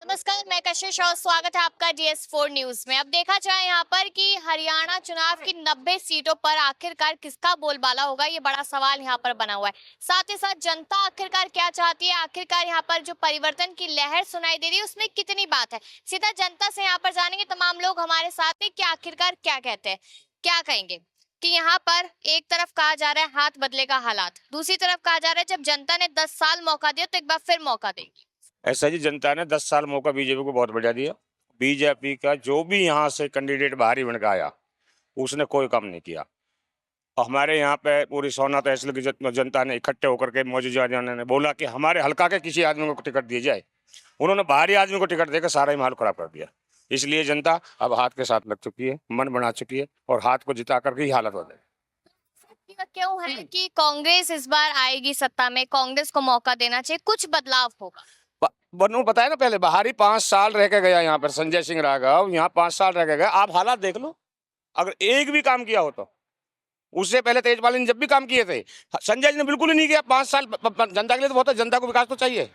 नमस्कार, मैं कशिश और स्वागत है आपका DS4 न्यूज में। अब देखा जाए यहाँ पर कि हरियाणा चुनाव की 90 सीटों पर आखिरकार किसका बोलबाला होगा, ये बड़ा सवाल यहाँ पर बना हुआ है। साथ ही साथ जनता आखिरकार क्या चाहती है, आखिरकार यहाँ पर जो परिवर्तन की लहर सुनाई दे रही है उसमें कितनी बात है। सीधा जनता से यहाँ पर जानेंगे, तमाम लोग हमारे साथ हैं कि आखिरकार क्या कहते हैं, क्या कहेंगे। कि यहाँ पर एक तरफ कहा जा रहा है हाथ बदलेगा हालात, दूसरी तरफ कहा जा रहा है जब जनता ने 10 साल मौका दिया तो एक बार फिर मौका देगी। ऐसा जी, जनता ने 10 साल मौका बीजेपी को बहुत बढ़िया दिया। बीजेपी का जो भी यहाँ से कैंडिडेट बाहरी बन के आया उसने कोई काम नहीं किया। और हमारे यहाँ पे पूरी सोना तहसील की जनता ने इकट्ठे होकर के मौजूदा ने बोला कि हमारे हल्का के किसी आदमी को टिकट दिया जाए। उन्होंने बाहरी आदमी को टिकट देकर सारा ही माहौल खराब कर दिया। इसलिए जनता अब हाथ के साथ लग चुकी है, मन बना चुकी है और हाथ को जिता करके ही हालत हो जाए। क्यों है कि कांग्रेस इस बार आएगी सत्ता में, कांग्रेस को मौका देना चाहिए, कुछ बदलाव होगा। बनू बताया ना, पहले बाहरी 5 साल रह के गया यहाँ पर संजय सिंह राघव, यहाँ 5 साल रह के गया। आप हालात देख लो, अगर एक भी काम किया हो तो। उससे पहले तेजपाल ने जब भी काम किए थे, संजय जी ने बिल्कुल ही नहीं किया। 5 साल जनता के लिए तो बहुत है, जनता को विकास तो चाहिए।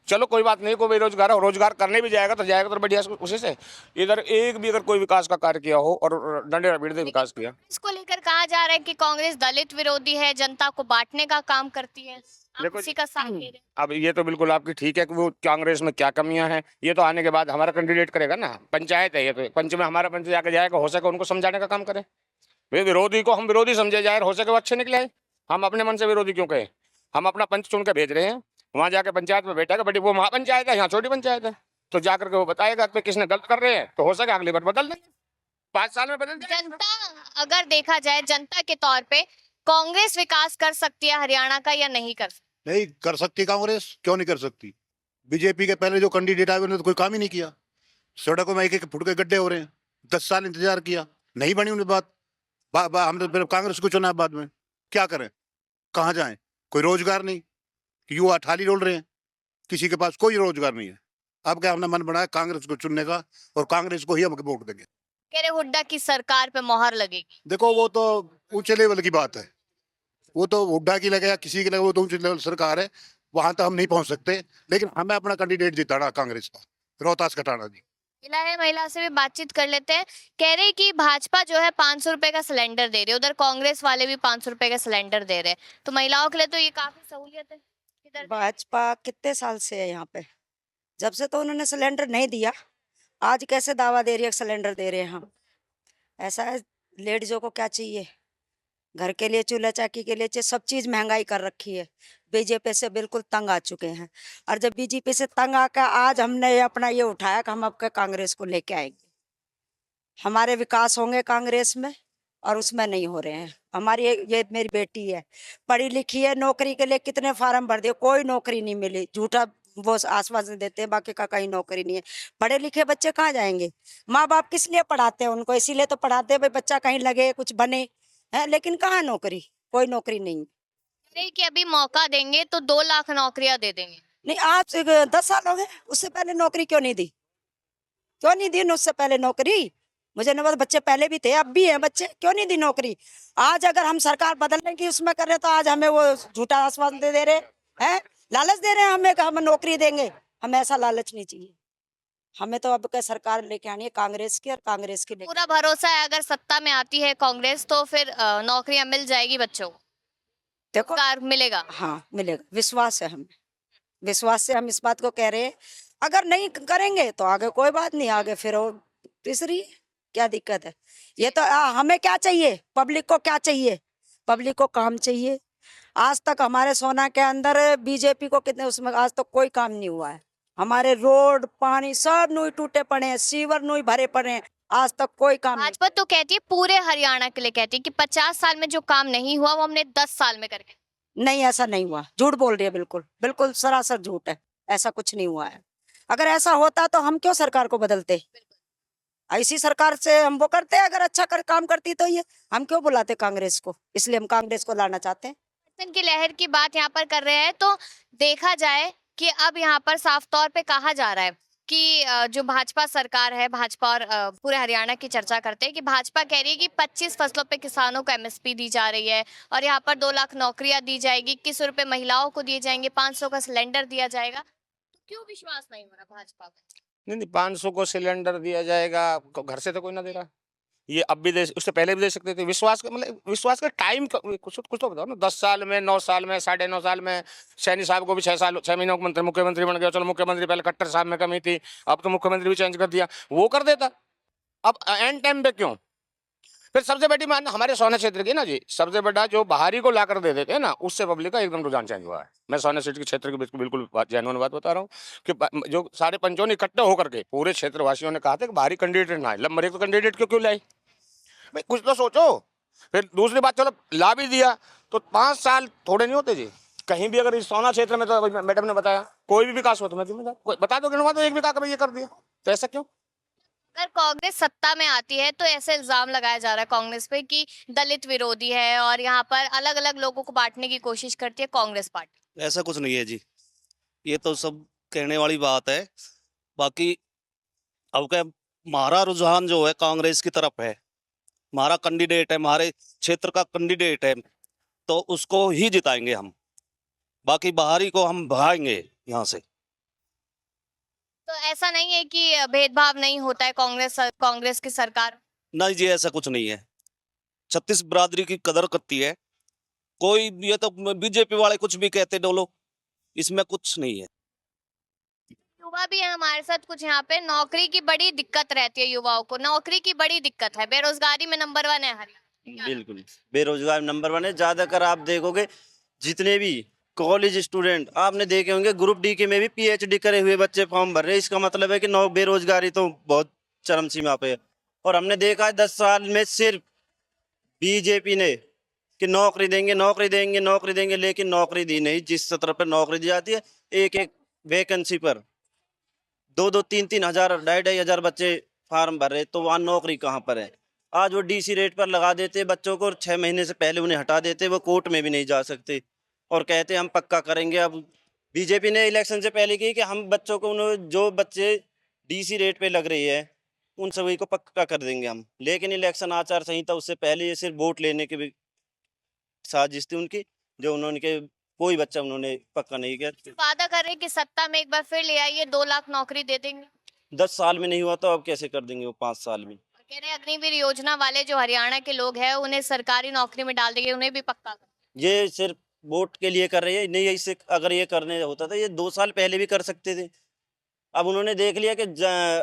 चलो कोई बात नहीं, कोई बेरोजगार हो, रोजगार करने भी जाएगा तो बढ़िया उसी से। इधर एक भी अगर कोई विकास का कार्य किया हो और डंडे रगड़ते विकास किया। इसको लेकर कहा जा रहा है कि कांग्रेस दलित विरोधी है, जनता को बांटने का काम करती है। आप देखो उसी का साथ दे रहे हैं। अब ये तो बिल्कुल आपकी ठीक है कि वो कांग्रेस में क्या कमियां हैं, ये तो आने के बाद हमारा कैंडिडेट करेगा ना। पंचायत है ये, तो पंच में हमारा पंच जाकर जाएगा, हो सके उनको समझाने का काम करे। वे विरोधी को हम विरोधी समझे जाए, हो सके वो अच्छे निकले आए। हम अपने मन से विरोधी क्यों कहें? हम अपना पंच चुन के भेज रहे हैं, वहां जाके पंचायत में बैठेगा। बड़ी वो महापंचायत है, यहाँ छोटी पंचायत है, तो जाकर के वो बताएगा कि किसने गलत कर रहे हैं, तो हो सके अगली बार बदल देंगे। 5 साल में बदल देंगे। जनता, अगर देखा जाए जनता के तौर पे, कांग्रेस विकास कर सकती है हरियाणा का या नहीं कर सकती? नहीं कर सकती कांग्रेस, क्यों नहीं कर सकती? बीजेपी के पहले जो कैंडिडेट आए उन्होंने तो कोई काम ही नहीं किया। सड़कों में एक एक फुट के गड्ढे हो रहे हैं। 10 साल इंतजार किया, नहीं बनी उन्हें बात। हमने फिर कांग्रेस को चुना, बाद में क्या करें, कहाँ जाएं? कोई रोजगार नहीं, युवा थाली रोल रहे हैं, किसी के पास कोई रोजगार नहीं है। अब क्या हमने मन बनाया कांग्रेस को चुनने का, और कांग्रेस को ही हम वोट देंगे। कह रहे हुड्डा की सरकार पे मोहर लगेगी। देखो वो तो ऊंचे लेवल की बात है, वो तो हुड्डा की लगे या किसी की लगे, वो तो ऊंचे लेवल सरकार है, वहां तक हम नहीं पहुंच सकते। लेकिन हमें अपना कैंडिडेट जिताना कांग्रेस का, रोहतास कटाना जी। महिला से भी बातचीत कर लेते हैं। कह रहे कि भाजपा जो है 500 रुपए का सिलेंडर दे रही है, उधर कांग्रेस वाले भी 500 रुपए का सिलेंडर दे रहे हैं, तो महिलाओं के लिए तो ये काफी सहूलियत है। किधर भाजपा कितने साल से है यहाँ पे? जब से तो उन्होंने सिलेंडर नहीं दिया, आज कैसे दावा दे रही है सिलेंडर दे रहे हैं हम? ऐसा है, लेडीजों को क्या चाहिए? घर के लिए, चूल्हा चाकी के लिए चाहिए, सब चीज महंगाई कर रखी है। बीजेपी से बिल्कुल तंग आ चुके हैं, और जब बीजेपी से तंग आकर आज हमने अपना ये उठाया कि हम अब कांग्रेस को लेके आएंगे। हमारे विकास होंगे कांग्रेस में, और उसमें नहीं हो रहे हैं। हमारी ये मेरी बेटी है, पढ़ी लिखी है, नौकरी के लिए कितने फार्म भर दिए, कोई नौकरी नहीं मिली। झूठा वो आश्वासन देते हैं, बाकी का कहीं नौकरी नहीं है। पढ़े लिखे बच्चे कहाँ जाएंगे? माँ बाप किस लिए पढ़ाते हैं उनको? इसीलिए तो पढ़ाते हैं भाई बच्चा कहीं लगे, कुछ बने है। लेकिन कहाँ नौकरी, कोई नौकरी नहीं। नहीं कि अभी मौका देंगे तो 2 लाख नौकरियां दे देंगे। नहीं, आज 10 साल हो गए, उससे पहले नौकरी क्यों नहीं दी? क्यों नहीं दी उससे पहले नौकरी? मुझे नहीं पता, बच्चे पहले भी थे, अब भी हैं बच्चे, क्यों नहीं दी नौकरी? आज अगर हम सरकार बदलने की उसमें कर रहे तो आज हमें वो झूठा आश्वासन दे रहे हैं, लालच दे रहे हैं हमें कि हम नौकरी देंगे। हमें ऐसा लालच नहीं चाहिए। हमें तो अब क्या सरकार लेके आनी है कांग्रेस की, और कांग्रेस की पूरा भरोसा है अगर सत्ता में आती है कांग्रेस तो फिर नौकरियां मिल जाएगी बच्चों को, देखो। रोजगार मिलेगा। हाँ मिलेगा, विश्वास है हमें, विश्वास से हम इस बात को कह रहे हैं। अगर नहीं करेंगे तो आगे कोई बात नहीं, आगे फिर और तीसरी क्या दिक्कत है? ये तो हमें क्या चाहिए, पब्लिक को क्या चाहिए? पब्लिक को काम चाहिए। आज तक हमारे सोना के अंदर बीजेपी को कितने, उसमें आज तक कोई काम नहीं हुआ है। हमारे रोड पानी सब नुई टूटे पड़े हैं, सीवर नुई भरे पड़े हैं, आज तक कोई काम नहीं। भाजपा तो कहती है, पूरे हरियाणा के लिए कहती है कि 50 साल में जो काम नहीं हुआ वो हमने 10 साल में करके। नहीं, ऐसा नहीं हुआ, झूठ बोल रही है, बिल्कुल बिल्कुल सरासर झूठ है। ऐसा कुछ नहीं हुआ है। अगर ऐसा होता तो हम क्यों सरकार को बदलते? ऐसी सरकार से हम वो करते, अगर अच्छा काम करती तो ये हम क्यों बुलाते कांग्रेस को? इसलिए हम कांग्रेस को लाना चाहते हैं। परिवर्तन की लहर की बात यहाँ पर कर रहे हैं, तो देखा जाए कि अब यहाँ पर साफ तौर पे कहा जा रहा है कि जो भाजपा सरकार है, भाजपा और पूरे हरियाणा की चर्चा करते हैं कि भाजपा कह रही है कि 25 फसलों पे किसानों को MSP दी जा रही है, और यहाँ पर 2 लाख नौकरियां दी जाएगी, 21 रुपए महिलाओं को दिए जाएंगे, 500 का सिलेंडर दिया जाएगा। क्यों विश्वास नहीं हो रहा भाजपा पे? नहीं 500 को सिलेंडर दिया जाएगा, घर से तो कोई ना दे रहा। ये अब भी दे, उससे पहले भी दे सकते थे। विश्वास का मतलब विश्वास का टाइम कुछ तो बताओ ना। 10 साल में, 9 साल में, 9.5 साल में। सैनी साहब को भी 6 महीनों को मुख्यमंत्री बन गया। चलो मुख्यमंत्री पहले खट्टर साहब में कमी थी, अब तो मुख्यमंत्री भी चेंज कर दिया, वो कर देता। अब एंड टाइम पे क्यों? फिर सबसे बड़ी मान हमारे सोना क्षेत्र की ना जी, सबसे बड़ा जो बाहरी को लाकर दे देते हैं ना, उससे पब्लिक का एकदम रुझान चेंज हुआ है। मैं सोना सिटी के क्षेत्र की बिल्कुल जेन्युइन बात बता रहा हूँ कि जो सारे पंचों ने इकट्ठे होकर के पूरे क्षेत्रवासियों ने कहा था कि बाहरी कैंडिडेट ना आए। नंबर 1 तो कैंडिडेट क्यों लाई भाई, कुछ तो सोचो। फिर दूसरी बात, चलो ला भी दिया तो 5 साल थोड़े नहीं होते जी। कहीं भी अगर इस सोना क्षेत्र में, तो मैडम ने बताया कोई भी विकास हो तो मैं जिम्मेदार, कोई बता दो गिनवा दो एक विकास का भाई ये कर दिया, तो ऐसा क्यों? अगर कांग्रेस सत्ता में आती है तो ऐसे इल्जाम लगाया जा रहा है कांग्रेस पे कि दलित विरोधी है और यहाँ पर अलग अलग लोगों को बांटने की कोशिश करती है कांग्रेस पार्टी। ऐसा कुछ नहीं है जी, ये तो सब कहने वाली बात है। बाकी अब क्या, हमारा रुझान जो है कांग्रेस की तरफ है। हमारा कैंडिडेट है, हमारे क्षेत्र का कैंडिडेट है, तो उसको ही जिताएंगे हम। बाकी बाहरी को हम भगाएंगे यहाँ से। तो ऐसा नहीं है कि भेदभाव नहीं होता है कांग्रेस की सरकार? नहीं जी, ऐसा कुछ नहीं है। 36 बिरादरी की कदर करती है कोई। ये तो बीजेपी वाले कुछ भी कहते डोलो, इसमें कुछ नहीं है। युवा भी है हमारे साथ कुछ यहाँ पे। नौकरी की बड़ी दिक्कत रहती है युवाओं को, नौकरी की बड़ी दिक्कत है, बेरोजगारी में नंबर 1 है हरियाणा। बिल्कुल बेरोजगार नंबर 1 है। ज्यादातर आप देखोगे जितने भी कॉलेज स्टूडेंट आपने देखे होंगे, ग्रुप डी के में भी पीएचडी करे हुए बच्चे फॉर्म भर रहे हैं। इसका मतलब है कि नौ बेरोजगारी तो बहुत चरम सीमा पे है। और हमने देखा है 10 साल में सिर्फ बीजेपी ने कि नौकरी देंगे नौकरी देंगे नौकरी देंगे, लेकिन नौकरी दी नहीं। जिस सत्र पर नौकरी दी जाती है, एक एक वैकेंसी पर 2-2, 3-3 हजार, 2.5-2.5 हजार बच्चे फार्म भर रहे, तो वहाँ नौकरी कहाँ पर है? आज वो डीसी रेट पर लगा देते बच्चों को, 6 महीने से पहले उन्हें हटा देते, वो कोर्ट में भी नहीं जा सकते और कहते हम पक्का करेंगे। अब बीजेपी ने इलेक्शन से पहले की कि हम बच्चों को, उन्होंने जो बच्चे डीसी रेट पे लग रही है उन सभी को पक्का कर देंगे हम। लेकिन इलेक्शन आचार संहिता उससे पहले ये सिर्फ वोट लेने की भी साजिश थी उनकी, जो उन्होंने के कोई बच्चा उन्होंने पक्का नहीं किया। वादा कर रहे हैं कि सत्ता में एक बार फिर ले आइए 2 लाख नौकरी दे देंगे। 10 साल में नहीं हुआ तो अब कैसे कर देंगे वो 5 साल में? और कह रहे हैं अग्निवीर योजना वाले जो हरियाणा के लोग हैं उन्हें सरकारी नौकरी में डाल देंगे, उन्हें भी पक्का कर। ये सिर्फ वोट के लिए कर रही है। नहीं, इससे अगर ये करने होता था ये 2 साल पहले भी कर सकते थे। अब उन्होंने देख लिया कि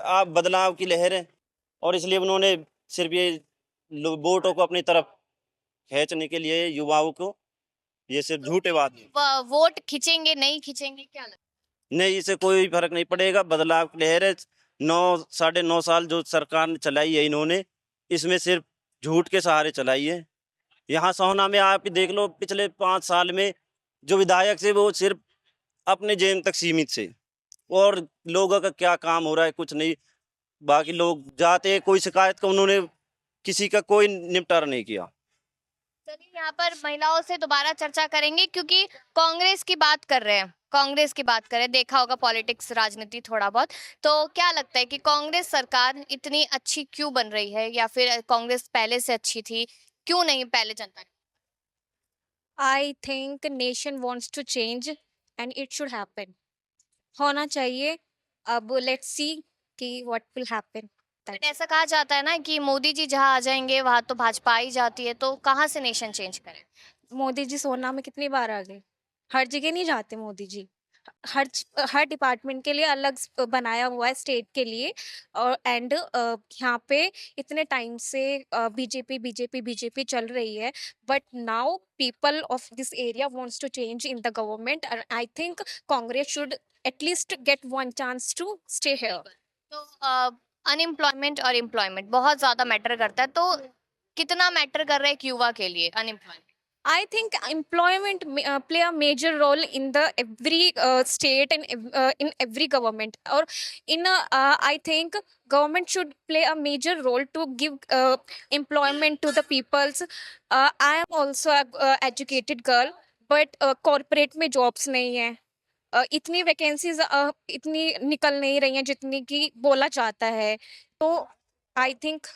आप बदलाव की लहर है, और इसलिए उन्होंने सिर्फ ये वोटों को अपनी तरफ खींचने के लिए युवाओं को ये सिर्फ झूठे बात है। वोट खींचेंगे नहीं खींचेंगे क्या लगता है? नहीं, इससे कोई फर्क नहीं पड़ेगा। बदलाव की लहर है। 9 साढ़े 9 साल जो सरकार ने चलाई है इन्होंने, इसमें सिर्फ झूठ के सहारे चलाई है। यहाँ सोहना में आप देख लो, पिछले 5 साल में जो विधायक थे वो सिर्फ अपने जेब तक सीमित से, और लोगों का क्या काम हो रहा है कुछ नहीं। बाकी लोग जाते हैं, कोई शिकायत का उन्होंने किसी का कोई निपटारा नहीं किया। चलिए यहाँ पर महिलाओं से दोबारा चर्चा करेंगे क्योंकि कांग्रेस की बात कर रहे हैं, देखा होगा पॉलिटिक्स राजनीति थोड़ा बहुत। तो क्या लगता है कि कांग्रेस सरकार इतनी अच्छी क्यों बन रही है, या फिर कांग्रेस पहले से अच्छी थी, क्यों नहीं पहले जनता? I think nation wants to change and it should happen. होना चाहिए। अब let's see कि what will happen. बट ऐसा कहा जाता है ना कि मोदी जी जहाँ आ जाएंगे वहां तो भाजपा ही जाती है, तो कहाँ से नेशन चेंज करे? मोदी जी सोना में कितनी बार आ गए? हर जगह नहीं जाते मोदी जी। हर डिपार्टमेंट के लिए अलग बनाया हुआ है स्टेट के लिए। और एंड यहाँ पे इतने टाइम से बीजेपी चल रही है, but now people of this area wants to change in the government and I think Congress should at least get one chance to stay here. तो अनएम्प्लॉयमेंट और एम्प्लॉयमेंट बहुत ज्यादा मैटर करता है, तो कितना मैटर कर रहा है एक युवा के लिए unemployment? I think employment play a major role in the every state and in every government. Or I think government should play a major role to give employment to the peoples. I am also a educated girl, but corporate में jobs नहीं है। इतनी vacancies इतनी निकल नहीं रही हैं जितनी की बोला जाता है। तो I think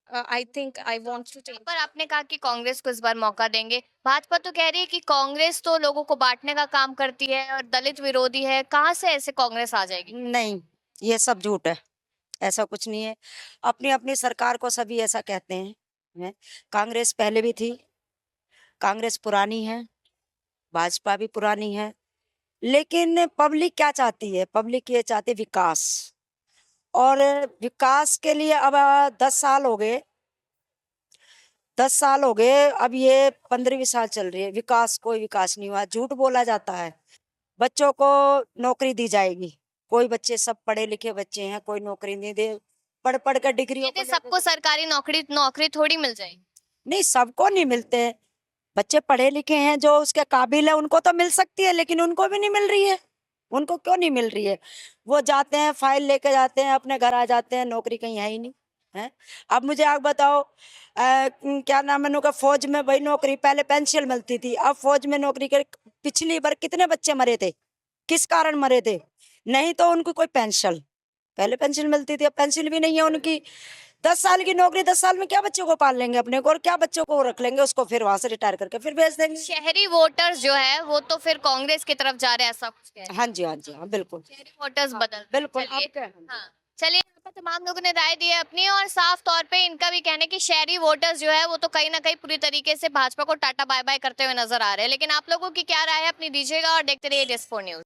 I think I want to take. पर आपने कहा कि कांग्रेस को इस बार मौका देंगे, भाजपा तो कह रही है कि कांग्रेस तो लोगों को बांटने का काम करती है और दलित विरोधी है, कहाँ से ऐसे कांग्रेस आ जाएगी? नहीं, ये सब झूठ है, ऐसा कुछ नहीं है। अपनी अपनी सरकार को सभी ऐसा कहते हैं। कांग्रेस पहले भी थी, कांग्रेस पुरानी है, भाजपा भी पुरानी है, लेकिन पब्लिक क्या चाहती है? पब्लिक ये चाहती है विकास, और विकास के लिए अब 10 साल हो गए, 10 साल हो गए, अब ये 15वीं साल चल रही है, कोई विकास नहीं हुआ। झूठ बोला जाता है, बच्चों को नौकरी दी जाएगी, कोई बच्चे, सब पढ़े लिखे बच्चे हैं, कोई नौकरी नहीं दे, पढ़ पढ़ कर डिग्रियों कहते को सबको सरकारी नौकरी थोड़ी मिल जाएगी। नहीं, सबको नहीं मिलते हैं। बच्चे पढ़े लिखे हैं, जो उसके काबिल है उनको तो मिल सकती है, लेकिन उनको भी नहीं मिल रही है। उनको क्यों नहीं मिल रही है? वो जाते हैं, फाइल लेके जाते हैं, अपने घर आ जाते हैं, नौकरी कहीं है ही नहीं है। अब मुझे आप बताओ, क्या नाम है उनका, फौज में भाई नौकरी, पहले पेंशन मिलती थी, अब फौज में नौकरी के पिछली बार कितने बच्चे मरे थे? किस कारण मरे थे? नहीं तो उनको कोई पेंशन, पहले पेंशन मिलती थी, अब पेंशन भी नहीं है उनकी। 10 साल की नौकरी, 10 साल में क्या बच्चों को पाल लेंगे अपने को, और क्या बच्चों को रख लेंगे, उसको फिर वहां से रिटायर करके फिर भेज देंगे। शहरी वोटर्स जो है वो तो फिर कांग्रेस की तरफ जा रहे हैं, ऐसा कुछ कह रहे हैं। हाँ जी, हाँ जी, हाँ बिल्कुल, शहरी वोटर्स बदल बिल्कुल। चलिए, आप क्या? हाँ चलिए, यहाँ पर तमाम लोगों ने राय दी है अपनी, और साफ तौर पे इनका भी कहना है कि शहरी वोटर्स जो है वो तो कहीं ना कहीं पूरी तरीके से भाजपा को टाटा बाय बाय करते हुए नजर आ रहे हैं। लेकिन आप लोगों की क्या राय है अपनी दीजिएगा, और देखते रहिए DS4 न्यूज।